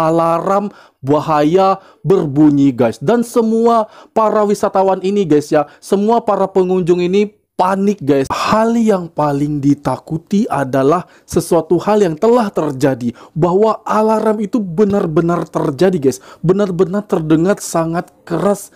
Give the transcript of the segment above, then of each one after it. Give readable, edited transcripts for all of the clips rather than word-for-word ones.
alarm bahaya berbunyi guys. Dan semua para wisatawan ini guys ya, semua para pengunjung ini panik guys. Hal yang paling ditakuti adalah sesuatu hal yang telah terjadi, bahwa alarm itu benar-benar terjadi guys, benar-benar terdengar sangat keras.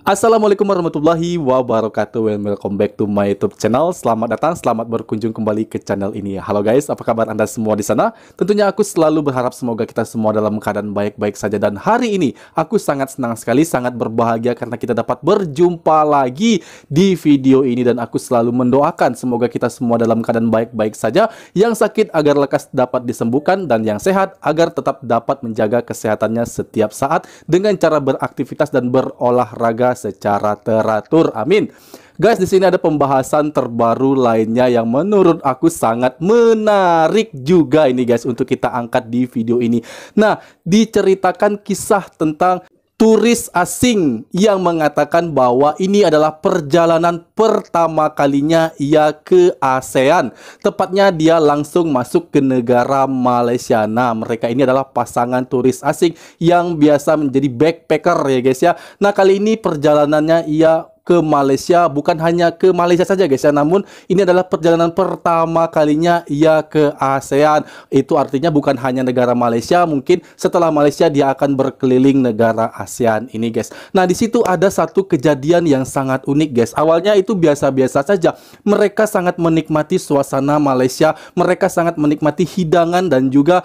Assalamualaikum warahmatullahi wabarakatuh. Welcome back to my YouTube channel. Selamat datang, selamat berkunjung kembali ke channel ini. Halo guys, apa kabar Anda semua di sana? Tentunya aku selalu berharap semoga kita semua dalam keadaan baik-baik saja. Dan hari ini aku sangat senang sekali, sangat berbahagia karena kita dapat berjumpa lagi di video ini. Dan aku selalu mendoakan semoga kita semua dalam keadaan baik-baik saja. Yang sakit agar lekas dapat disembuhkan, dan yang sehat agar tetap dapat menjaga kesehatannya setiap saat dengan cara beraktivitas dan berolahraga secara teratur. Amin. Guys, di sini ada pembahasan terbaru lainnya yang menurut aku sangat menarik juga ini guys untuk kita angkat di video ini. Nah, diceritakan kisah tentang turis asing yang mengatakan bahwa ini adalah perjalanan pertama kalinya ia ke ASEAN. Tepatnya dia langsung masuk ke negara Malaysia. Nah, mereka ini adalah pasangan turis asing yang biasa menjadi backpacker ya guys ya. Nah, kali ini perjalanannya ia ke Malaysia, bukan hanya ke Malaysia saja guys ya, namun ini adalah perjalanan pertama kalinya ia ke ASEAN. Itu artinya bukan hanya negara Malaysia, mungkin setelah Malaysia dia akan berkeliling negara ASEAN ini guys. Nah, di situ ada satu kejadian yang sangat unik guys. Awalnya itu biasa-biasa saja. Mereka sangat menikmati suasana Malaysia, mereka sangat menikmati hidangan dan juga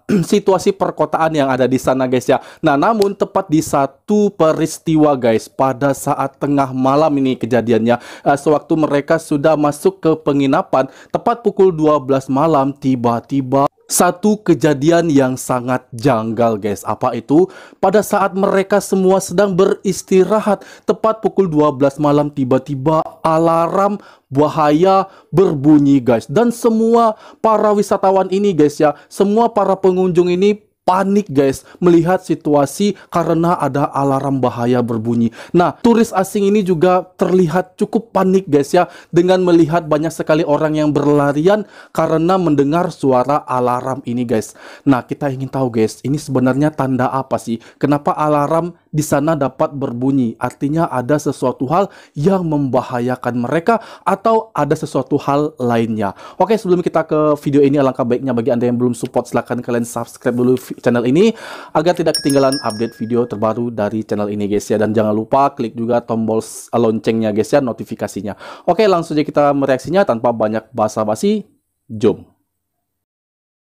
situasi perkotaan yang ada di sana guys ya. Nah, namun tepat di satu peristiwa guys, pada saat tengah malam ini kejadiannya, sewaktu mereka sudah masuk ke penginapan tepat pukul 12 malam, tiba-tiba satu kejadian yang sangat janggal guys. Apa itu? Pada saat mereka semua sedang beristirahat tepat pukul 12 malam, tiba-tiba alarm bahaya berbunyi guys. Dan semua para wisatawan ini guys ya, semua para pengunjung ini panik guys melihat situasi karena ada alarm bahaya berbunyi. Nah, turis asing ini juga terlihat cukup panik guys ya, dengan melihat banyak sekali orang yang berlarian karena mendengar suara alarm ini guys. Nah, kita ingin tahu guys, ini sebenarnya tanda apa sih? Kenapa alarm di sana dapat berbunyi? Artinya ada sesuatu hal yang membahayakan mereka atau ada sesuatu hal lainnya. Oke, sebelum kita ke video ini, alangkah baiknya bagi Anda yang belum support, silahkan kalian subscribe dulu channel ini agar tidak ketinggalan update video terbaru dari channel ini guys ya. Dan jangan lupa klik juga tombol loncengnya guys ya, notifikasinya. Oke, langsung aja kita mereaksinya tanpa banyak basa-basi. Jom.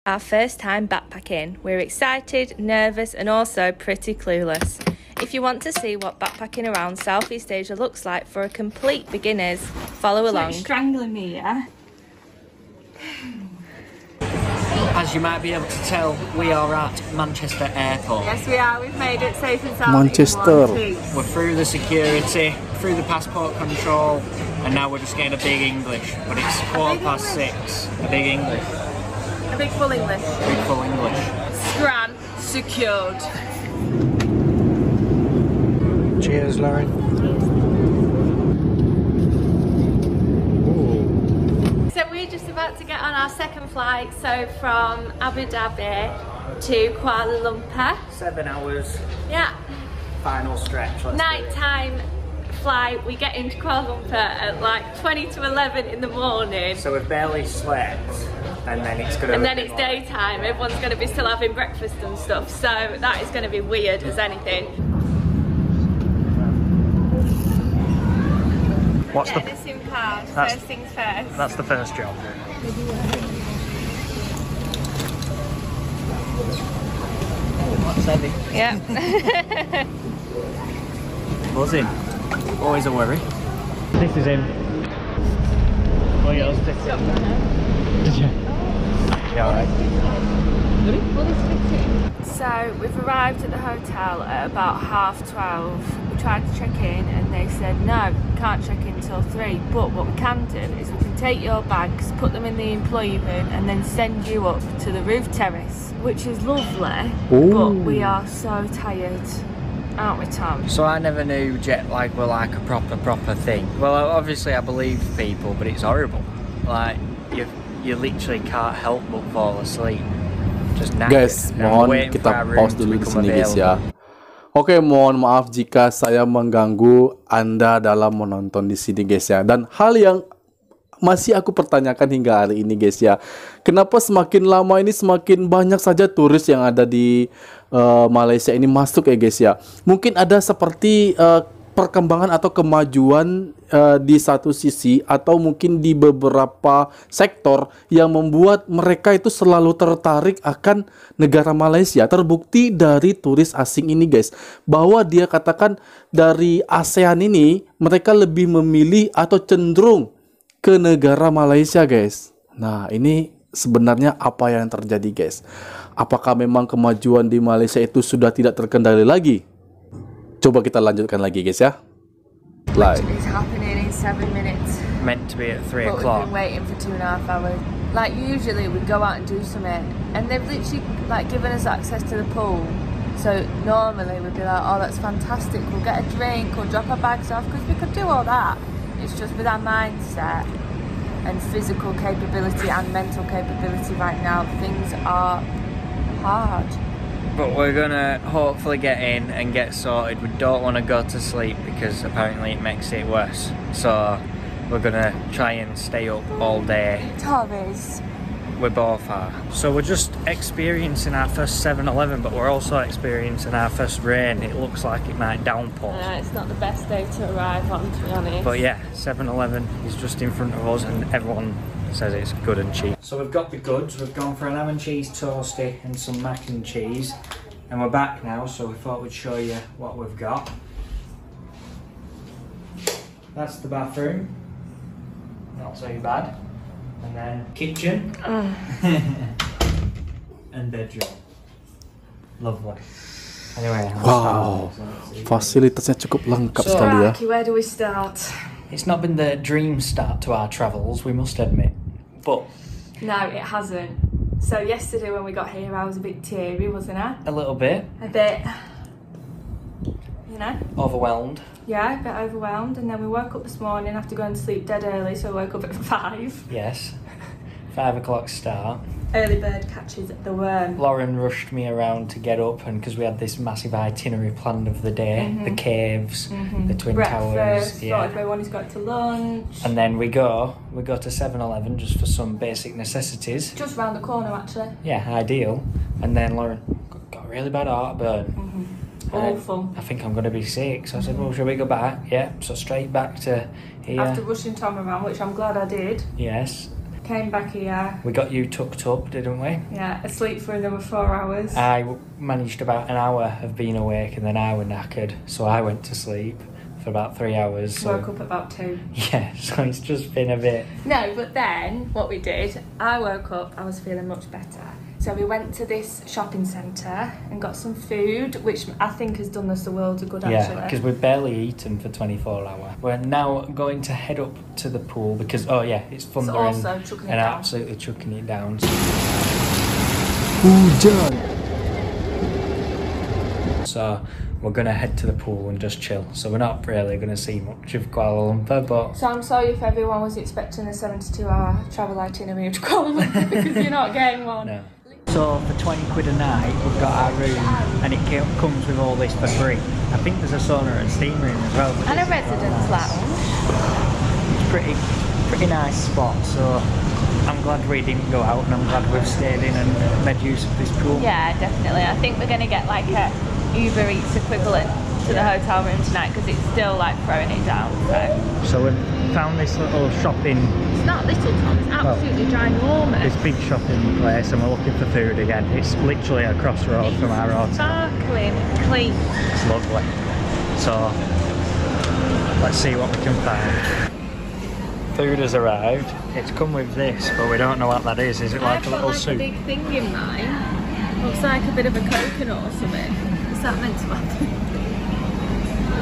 Our first time backpacking. We're excited, nervous and also pretty clueless. If you want to see what backpacking around Southeast Asia looks like for a complete beginners, follow along. Like strangling me, yeah? As you might be able to tell, we are at Manchester Airport. Yes, we are. We've made it safe and sound. Manchester. We're through the security, through the passport control, and now we're just getting a big English. But it's 6:15. A big English. A big full English. Big full English. Scran secured. Cheers, Lauren. So we're just about to get on our second flight. So from Abu Dhabi to Kuala Lumpur. 7 hours. Yeah. Final stretch. Let's Nighttime flight. We get into Kuala Lumpur at like 20 to 11 in the morning. So we've barely slept, and then it's gonna. And then it's daytime. Everyone's going to be still having breakfast and stuff. So that is going to be weird as anything. What's Getting a SIM card. That's- First things first. That's the first job. What's heavy? Yeah. Buzzing. Always a worry. This is him. Oh, yours. Did you? Yeah, alright. So we've arrived at the hotel at about 12:30. We tried to check in and they said no, can't check in till 3, but what we can do is we can take your bags, put them in the employee room and then send you up to the roof terrace, which is lovely. Ooh. But we are so tired, aren't we, Tom? So I never knew jet lag were like a proper thing. Well, obviously I believe people, but it's horrible. Like you literally can't help but fall asleep. Just knackered. Guys, mohon kita pause dulu di sini guys ya. Oke, mohon maaf jika saya mengganggu Anda dalam menonton di sini guys ya. Dan hal yang masih aku pertanyakan hingga hari ini guys ya, kenapa semakin lama ini semakin banyak saja turis yang ada di Malaysia ini masuk ya guys ya. Mungkin ada seperti perkembangan atau kemajuan di satu sisi atau mungkin di beberapa sektor yang membuat mereka itu selalu tertarik akan negara Malaysia. Terbukti dari turis asing ini guys, bahwa dia katakan dari ASEAN ini mereka lebih memilih atau cenderung ke negara Malaysia guys. Nah, ini sebenarnya apa yang terjadi guys? Apakah memang kemajuan di Malaysia itu sudah tidak terkendali lagi? Coba kita lanjutkan lagi guys ya. Like. It's happening in 7 minutes. Meant to be at 3 But o'clock. we've been waiting for 2.5 hours. Like usually we'd go out and do something and they've literally like given us access to the pool. So normally we'd be like, oh that's fantastic, we'll get a drink, we'll drop our bags off, because we could do all that. It's just with our mindset and physical capability and mental capability right now, things are hard. But we're gonna hopefully get in and get sorted. We don't want to go to sleep because apparently it makes it worse. So we're gonna try and stay up all day. Torres. We both are. So we're just experiencing our first 7-Eleven, but we're also experiencing our first rain. It looks like it might downpour. It's not the best day to arrive on, to be honest. But yeah, 7-Eleven is just in front of us and everyone says it's good and cheap. So we've got the goods. We've gone for a lemon cheese toasty and some mac and cheese. And we're back now, so we thought we'd show you what we've got. That's the bathroom. Not so bad. And then kitchen. And bedroom. Lovely. Anyway, Wow, fasilitasnya cukup lengkap sekali ya. Where do we start? it's not been the dream start to our travels, we must admit. But No, it hasn't. So yesterday when we got here, I was a bit teary, wasn't I? a little bit A bit, you know? overwhelmed. Yeah, a bit overwhelmed. And then we woke up this morning after going to sleep dead early, so we woke up at 5. Yes. 5 o'clock start. Early bird catches the worm. Lauren rushed me around to get up, and because we had this massive itinerary planned of the day, the caves, the Twin Towers, Breakfast, thought everyone's got to lunch. and then we go to 7-Eleven just for some basic necessities. Just round the corner, actually. Yeah, ideal. And then Lauren got a really bad heartburn. Awful. I think I'm going to be sick, so I said, well, shall we go back? Yeah, so straight back to here. After rushing Tom around, which I'm glad I did. Yes. Came back here. We got you tucked up, didn't we? Yeah, asleep for another 4 hours. I managed about an hour of being awake, and then I were knackered, so I went to sleep for about 3 hours. So, Woke up about 2. yeah, so it's just been a bit. No, but then what we did, I woke up, I was feeling much better. So we went to this shopping centre and got some food, which I think has done us the world of good, Yeah, actually. because we've barely eaten for 24 hours. We're now going to head up to the pool because, oh yeah, it's thundering also chucking it and down. absolutely chucking it down. Hujan. So we're going to head to the pool and just chill. So we're not really going to see much of Kuala Lumpur, but So I'm sorry if everyone was expecting a 72-hour travel itinerary to Kuala Lumpur because you're not getting one. no. So for 20 quid a night, we've got our room, and it comes with all this for free. I think there's a sauna and steam room as well. And a residence lounge. It's pretty nice spot. So I'm glad we didn't go out, and I'm glad we've stayed in and made use of this pool. Yeah, definitely. I think we're going to get like a Uber Eats equivalent to the hotel room tonight because it's still like throwing it down. So we've found this little shopping, It's not little, Tom. It's absolutely ginormous. this big shopping place, and we're looking for food again. It's literally a crossroad from our hotel. Sparkling, clean. It's lovely. So let's see what we can find. Food has arrived. It's come with this, but we don't know what that is. Is it like I've a got little like soup? a big thing in mine. Looks like a bit of a coconut or something. Is that meant to happen?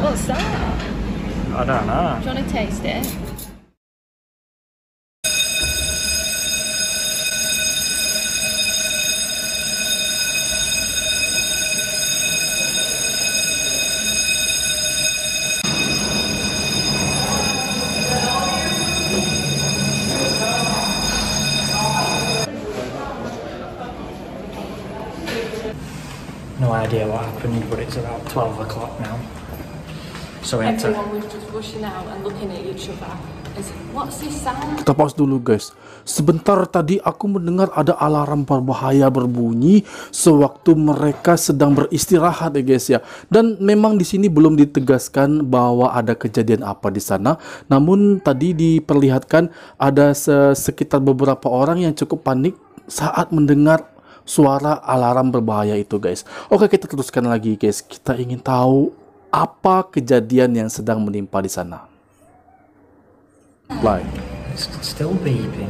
What's that? I don't know. Do you want to taste it? No idea what happened, but it's about 12 o'clock now. So we had to... Everyone was just rushing out and looking at each other. What's this sound? Kita pause dulu guys. Sebentar tadi aku mendengar ada alarm berbahaya berbunyi sewaktu mereka sedang beristirahat ya guys ya. Dan memang di sini belum ditegaskan bahwa ada kejadian apa di sana. Namun tadi diperlihatkan ada sekitar beberapa orang yang cukup panik saat mendengar suara alarm berbahaya itu guys. Oke, kita teruskan lagi guys. Kita ingin tahu apa kejadian yang sedang menimpa di sana. Play. It's still beeping.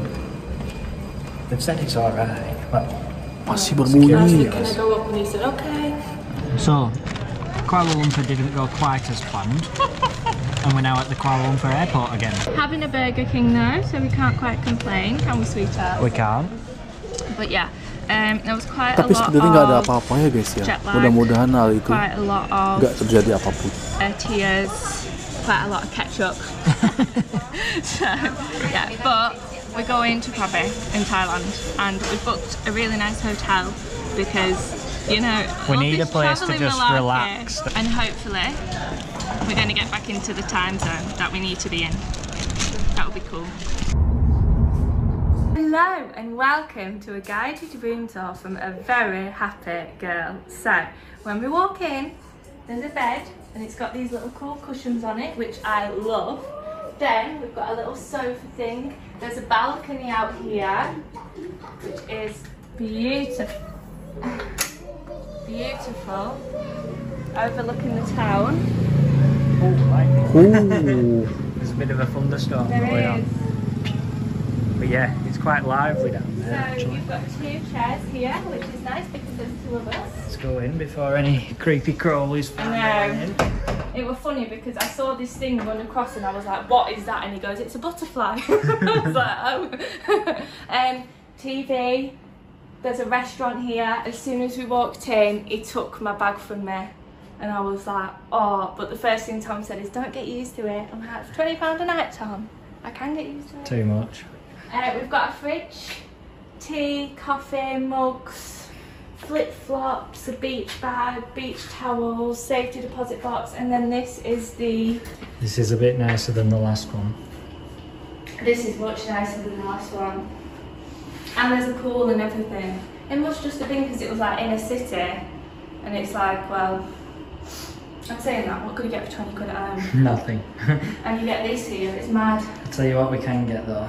They've said it's alright. Well, Masih berbunyi. Can I go up? And he said, okay. so, Kuala Lumpur didn't go quite as planned. And we're now at the Kuala Lumpur airport again. Having a Burger King though, so we can't quite complain, can we, sweetheart? We can't. But yeah, there was quite Tapi a lot sebenarnya nggak ada of apa-apa ya guys ya. jet lag, Mudah-mudahan hal itu quite a lot of nggak terjadi apapun. tears, quite a lot of ketchup. So yeah, but we're going to Krabi in Thailand, and we booked a really nice hotel because, you know, We all need a this place to travelling just malarkey, relax. and hopefully we're going to get back into the time zone that we need to be in. That would be cool. Hello and welcome to a guided room tour from a very happy girl. So when we walk in, there's a bed and it's got these little cool cushions on it, which I love. Then we've got a little sofa thing. There's a balcony out here, which is beautiful. Beautiful. Overlooking the town. Oh, right. Oh. There's a bit of a thunderstorm There going on. is. But yeah, it's quite lively down So there actually. you've got 2 chairs here, which is nice because there's 2 of us. Let's go in before any creepy crawlies find their way in. It was funny because I saw this thing run across and I was like, what is that? And he goes, it's a butterfly. I was like, oh. TV, there's a restaurant here. As soon as we walked in, he took my bag from me. And I was like, oh, but the first thing Tom said is, don't get used to it. I'm like, it's £20 a night, Tom. I can get used to it. Too much. We've got a fridge, tea, coffee, mugs, flip-flops, a beach bag, beach towels, safety deposit box, and then this is This is a bit nicer than the last one. this is much nicer than the last one. And there's a pool and everything. It must just have been because it was like in a city, and it's like, well, I'm saying that, what could you get for 20 quid at home? Nothing. And you get this here, it's mad. I'll tell you what we can get though.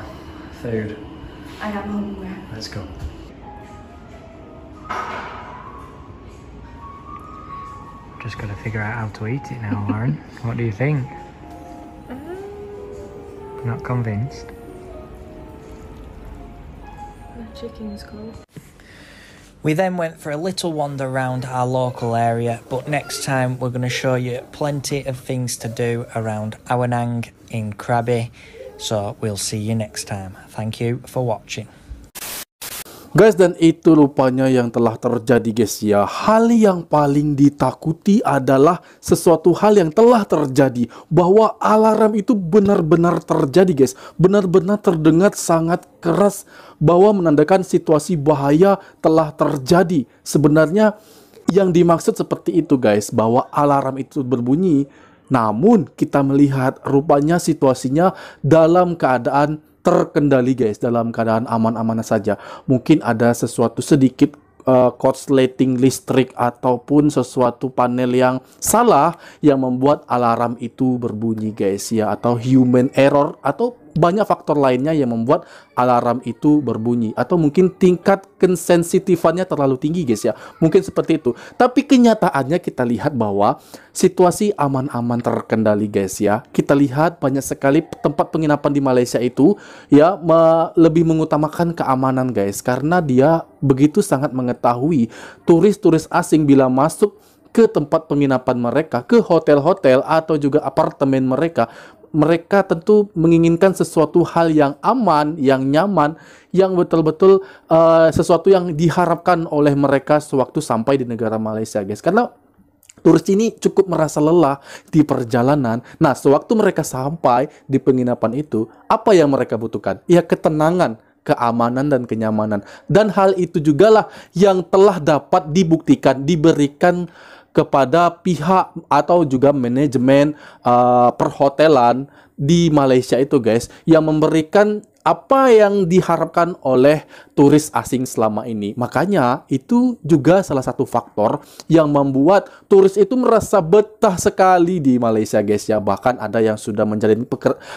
Food. I am hungry. Let's go. Just gotta figure out how to eat it now, Lauren. What do you think? Not convinced? The chicken is cold. We then went for a little wander around our local area, but next time we're going to show you plenty of things to do around Awanang in Krabi. So we'll see you next time. Thank you for watching. Guys, dan itu rupanya yang telah terjadi guys ya. Hal yang paling ditakuti adalah sesuatu hal yang telah terjadi. Bahwa alarm itu benar-benar terjadi guys. Benar-benar terdengar sangat keras. Bahwa menandakan situasi bahaya telah terjadi. Sebenarnya yang dimaksud seperti itu guys. Bahwa alarm itu berbunyi. Namun kita melihat rupanya situasinya dalam keadaan terkendali guys, dalam keadaan aman-aman saja. Mungkin ada sesuatu sedikit korsleting listrik ataupun sesuatu panel yang salah yang membuat alarm itu berbunyi guys ya, atau human error atau banyak faktor lainnya yang membuat alarm itu berbunyi, atau mungkin tingkat kensensitifannya terlalu tinggi guys ya, mungkin seperti itu. Tapi kenyataannya kita lihat bahwa situasi aman-aman terkendali guys ya. Kita lihat banyak sekali tempat penginapan di Malaysia itu ya lebih mengutamakan keamanan guys, karena dia begitu sangat mengetahui turis-turis asing bila masuk ke tempat penginapan mereka, ke hotel-hotel atau juga apartemen mereka, mereka tentu menginginkan sesuatu hal yang aman, yang nyaman, yang betul-betul sesuatu yang diharapkan oleh mereka sewaktu sampai di negara Malaysia, guys. Karena turis ini cukup merasa lelah di perjalanan. Nah, sewaktu mereka sampai di penginapan itu, apa yang mereka butuhkan? Ya, ketenangan, keamanan, dan kenyamanan. Dan hal itu jugalah yang telah dapat dibuktikan, diberikan kepada pihak atau juga manajemen perhotelan di Malaysia itu, guys, yang memberikan apa yang diharapkan oleh turis asing selama ini. Makanya itu juga salah satu faktor yang membuat turis itu merasa betah sekali di Malaysia, guys ya. Bahkan ada yang sudah menjalin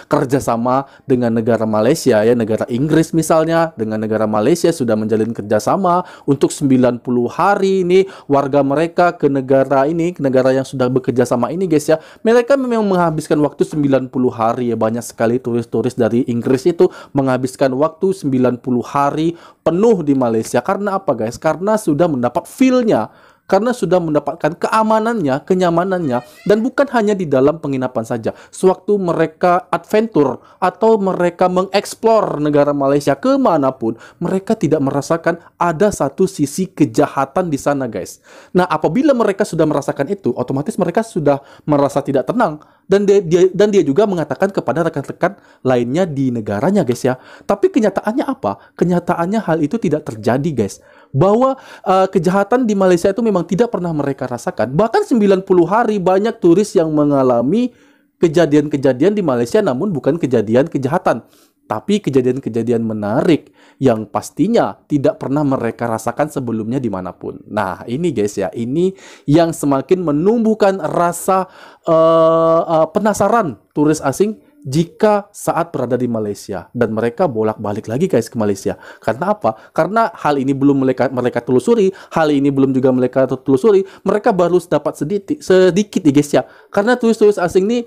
kerjasama dengan negara Malaysia ya, negara Inggris misalnya dengan negara Malaysia sudah menjalin kerjasama untuk 90 hari ini warga mereka ke negara ini, ke negara yang sudah bekerja sama ini, guys ya. Mereka memang menghabiskan waktu 90 hari ya. Banyak sekali turis-turis dari Inggris itu menghabiskan waktu 90 hari penuh di Malaysia. Karena apa, guys? Karena sudah mendapat feel-nya, karena sudah mendapatkan keamanannya, kenyamanannya, dan bukan hanya di dalam penginapan saja. Sewaktu mereka adventure atau mereka mengeksplor negara Malaysia kemanapun, mereka tidak merasakan ada satu sisi kejahatan di sana, guys. Nah, apabila mereka sudah merasakan itu, otomatis mereka sudah merasa tidak tenang. Dan dia juga mengatakan kepada rekan-rekan lainnya di negaranya, guys ya. Tapi kenyataannya apa? Kenyataannya hal itu tidak terjadi, guys. Bahwa kejahatan di Malaysia itu memang tidak pernah mereka rasakan. Bahkan 90 hari banyak turis yang mengalami kejadian-kejadian di Malaysia, namun bukan kejadian kejahatan, tapi kejadian-kejadian menarik yang pastinya tidak pernah mereka rasakan sebelumnya dimanapun. Nah, ini guys ya, ini yang semakin menumbuhkan rasa penasaran turis asing jika saat berada di Malaysia, dan mereka bolak-balik lagi, guys, ke Malaysia. Karena apa? Karena hal ini belum mereka telusuri, hal ini belum juga mereka telusuri, mereka baru dapat sedikit nih, guys ya. Karena turis-turis asing ini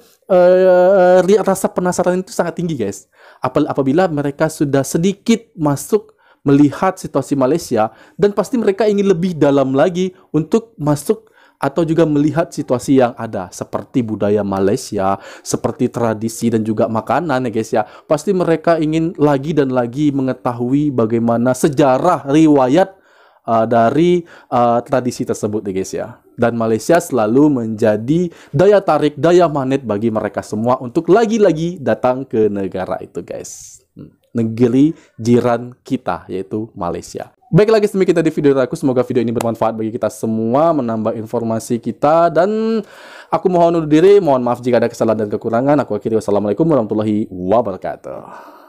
rasa penasaran itu sangat tinggi, guys. Apabila mereka sudah sedikit masuk melihat situasi Malaysia, dan pasti mereka ingin lebih dalam lagi untuk masuk atau juga melihat situasi yang ada, seperti budaya Malaysia, seperti tradisi dan juga makanan ya, guys ya. Pasti mereka ingin lagi dan lagi mengetahui bagaimana sejarah riwayat dari tradisi tersebut ya, guys ya. Dan Malaysia selalu menjadi daya tarik, daya magnet bagi mereka semua untuk lagi-lagi datang ke negara itu, guys. Negeri jiran kita, yaitu Malaysia. Baiklah guys, demikian tadi video aku. Semoga video ini bermanfaat bagi kita semua, menambah informasi kita. Dan aku mohon undur diri, mohon maaf jika ada kesalahan dan kekurangan. Aku akhiri, wassalamualaikum warahmatullahi wabarakatuh.